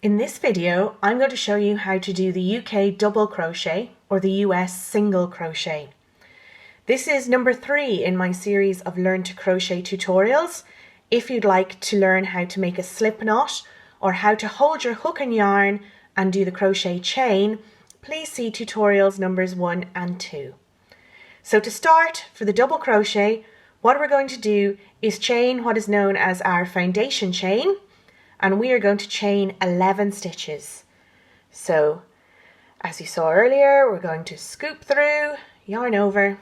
In this video, I'm going to show you how to do the UK double crochet or the US single crochet. This is number 3 in my series of Learn to Crochet tutorials. If you'd like to learn how to make a slip knot or how to hold your hook and yarn and do the crochet chain, please see tutorials numbers 1 and 2. So to start, for the double crochet, what we're going to do is chain what is known as our foundation chain, and we are going to chain 11 stitches. So as you saw earlier, we're going to scoop through, yarn over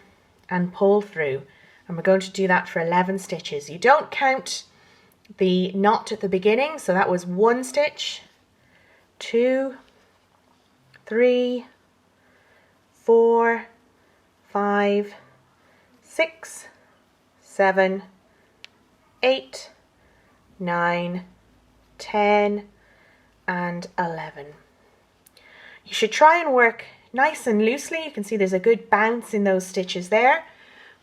and pull through, and we're going to do that for 11 stitches. You don't count the knot at the beginning, so that was 1 stitch, 2, 3, 4, 5, 6, 7, 8, 9, 10 and 11. You should try and work nice and loosely. You can see there's a good bounce in those stitches there.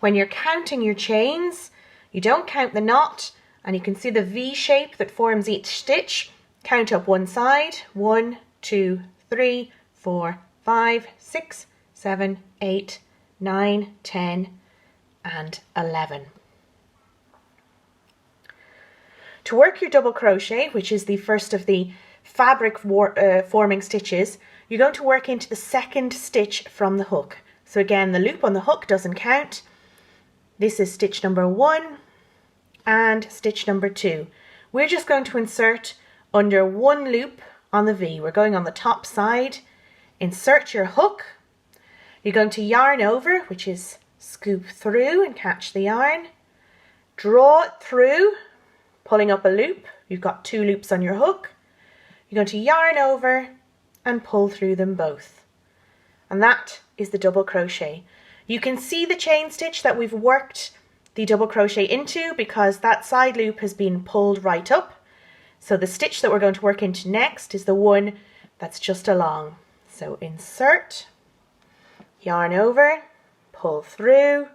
When you're counting your chains, you don't count the knot, and you can see the V shape that forms each stitch. Count up one side, 1, 2, 3, 4, 5, 6, 7, 8, 9, 10 and 11. To work your double crochet, which is the first of the fabric forming stitches, you're going to work into the second stitch from the hook. So again, the loop on the hook doesn't count. This is stitch number 1 and stitch number 2. We're just going to insert under one loop on the V. We're going on the top side. Insert your hook. You're going to yarn over, which is scoop through and catch the yarn. Draw it through, pulling up a loop. You've got 2 loops on your hook. You're going to yarn over and pull through them both. And that is the double crochet. You can see the chain stitch that we've worked the double crochet into because that side loop has been pulled right up. So the stitch that we're going to work into next is the one that's just along. So insert, yarn over, pull through,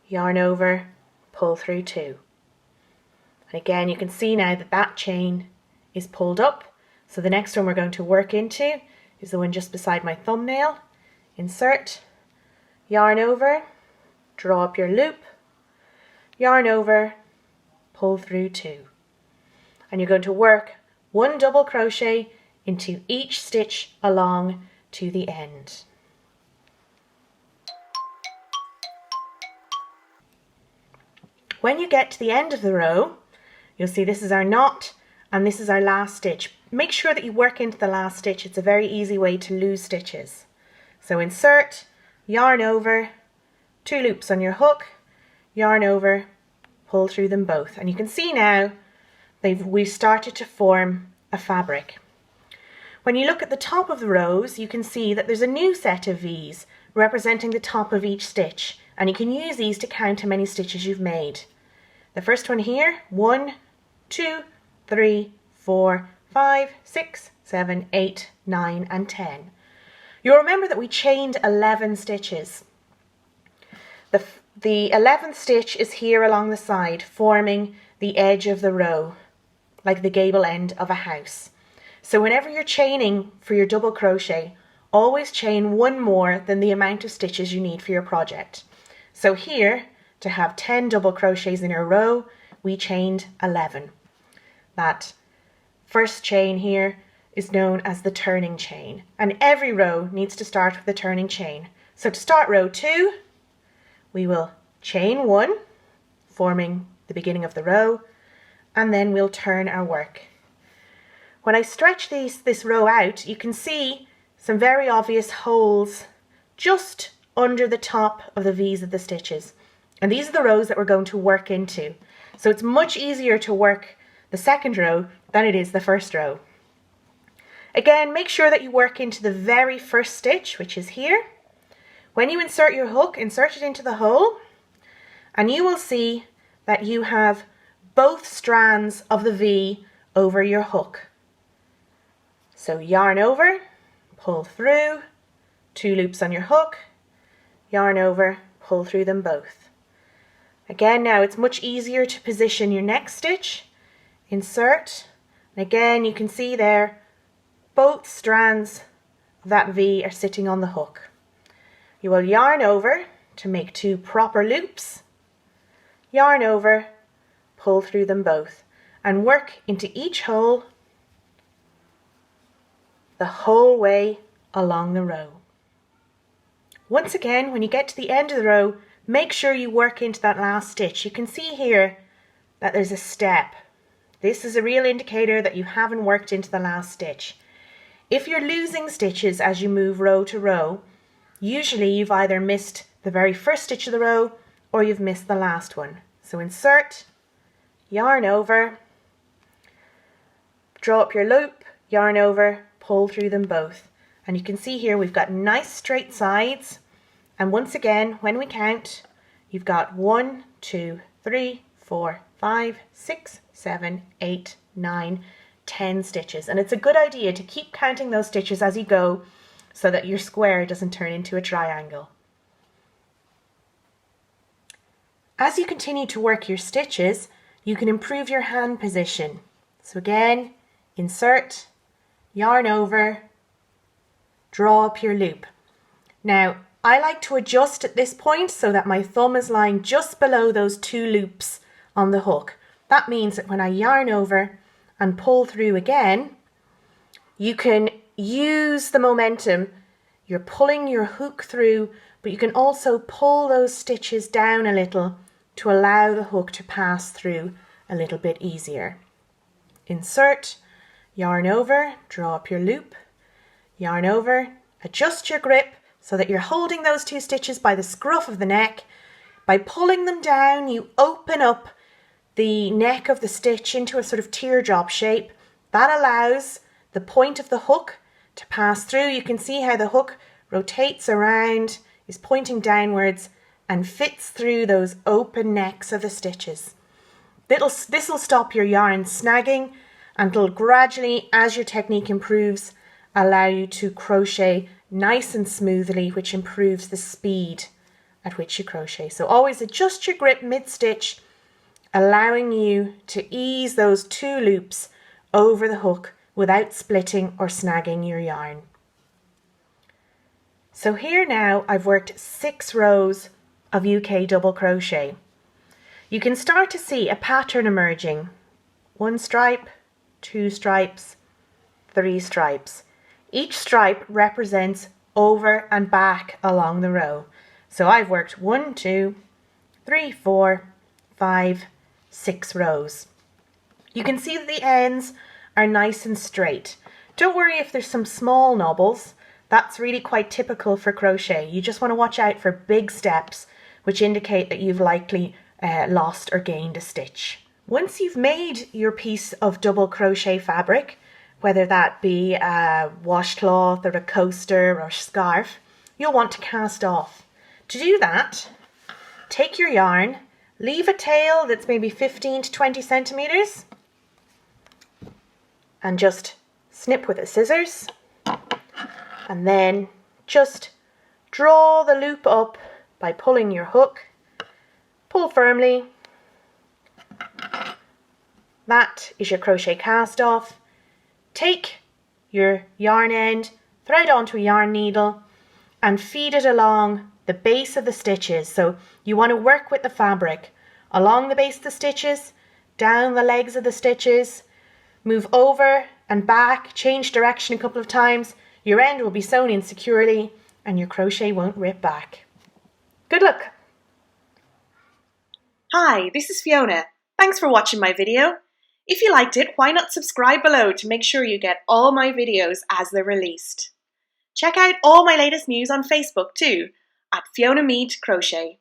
yarn over, pull through 2. And again, you can see now that that chain is pulled up. So the next one we're going to work into is the one just beside my thumbnail. Insert, yarn over, draw up your loop, yarn over, pull through 2. And you're going to work 1 double crochet into each stitch along to the end. When you get to the end of the row, you'll see this is our knot and this is our last stitch. Make sure that you work into the last stitch. It's a very easy way to lose stitches. So insert, yarn over, 2 loops on your hook, yarn over, pull through them both. And you can see now we've started to form a fabric. When you look at the top of the rows, you can see that there's a new set of V's representing the top of each stitch, and you can use these to count how many stitches you've made. The first one here, 1, 2, 3, 4, 5, 6, 7, 8, 9 and 10. You'll remember that we chained 11 stitches. The 11th stitch is here along the side, forming the edge of the row, like the gable end of a house. So whenever you're chaining for your double crochet, always chain 1 more than the amount of stitches you need for your project. So here, to have 10 double crochets in a row, we chained 11. That first chain here is known as the turning chain, and every row needs to start with the turning chain. So to start row 2, we will chain 1, forming the beginning of the row, and then we'll turn our work. When I stretch this row out, you can see some very obvious holes just under the top of the V's of the stitches. And these are the rows that we're going to work into. So it's much easier to work the second row than it is the first row. Again, make sure that you work into the very first stitch, which is here. When you insert your hook, insert it into the hole, and you will see that you have both strands of the V over your hook. So yarn over, pull through, 2 loops on your hook, yarn over, pull through them both. Again, now it's much easier to position your next stitch. Insert, And again, you can see there, both strands of that V are sitting on the hook. You will yarn over to make 2 proper loops, yarn over, pull through them both, and work into each hole the whole way along the row. Once again, when you get to the end of the row, make sure you work into that last stitch. You can see here that there's a step. This is a real indicator that you haven't worked into the last stitch. If you're losing stitches as you move row to row, usually you've either missed the very first stitch of the row or you've missed the last one. So insert, yarn over, draw up your loop, yarn over, pull through them both. And you can see here we've got nice straight sides. And once again, when we count, you've got 1, 2, 3, 4, 5, 6, 7, 8, 9, 10 stitches. And it's a good idea to keep counting those stitches as you go so that your square doesn't turn into a triangle. As you continue to work your stitches, you can improve your hand position. So again, insert, yarn over, draw up your loop. Now, I like to adjust at this point so that my thumb is lying just below those 2 loops on the hook. That means that when I yarn over and pull through again, you can use the momentum. You're pulling your hook through, but you can also pull those stitches down a little to allow the hook to pass through a little bit easier. Insert, yarn over, draw up your loop, yarn over, adjust your grip so that you're holding those 2 stitches by the scruff of the neck. By pulling them down, you open up the neck of the stitch into a sort of teardrop shape. That allows the point of the hook to pass through. You can see how the hook rotates around, is pointing downwards, and fits through those open necks of the stitches. This will stop your yarn snagging, and it'll gradually, as your technique improves, allow you to crochet nice and smoothly, which improves the speed at which you crochet. So always adjust your grip mid-stitch, allowing you to ease those 2 loops over the hook without splitting or snagging your yarn. So here now I've worked 6 rows of UK double crochet. You can start to see a pattern emerging. 1 stripe, 2 stripes, 3 stripes. Each stripe represents over and back along the row. So I've worked 1, 2, 3, 4, 5, 6 rows. You can see that the ends are nice and straight. Don't worry if there's some small knobbles. That's really quite typical for crochet. You just want to watch out for big steps, which indicate that you've likely lost or gained a stitch. Once you've made your piece of double crochet fabric, whether that be a washcloth or a coaster or scarf, you'll want to cast off. To do that, take your yarn, leave a tail that's maybe 15 to 20 centimeters, and just snip with the scissors, and then just draw the loop up by pulling your hook. Pull firmly. That is your crochet cast off. Take your yarn end, thread onto a yarn needle, and feed it along the base of the stitches. So you want to work with the fabric along the base of the stitches, down the legs of the stitches, move over and back, change direction a couple of times. Your end will be sewn in securely and your crochet won't rip back. Good luck! Hi, this is Fiona. Thanks for watching my video. If you liked it, why not subscribe below to make sure you get all my videos as they're released. Check out all my latest news on Facebook too, at Fiona Meade Crochet.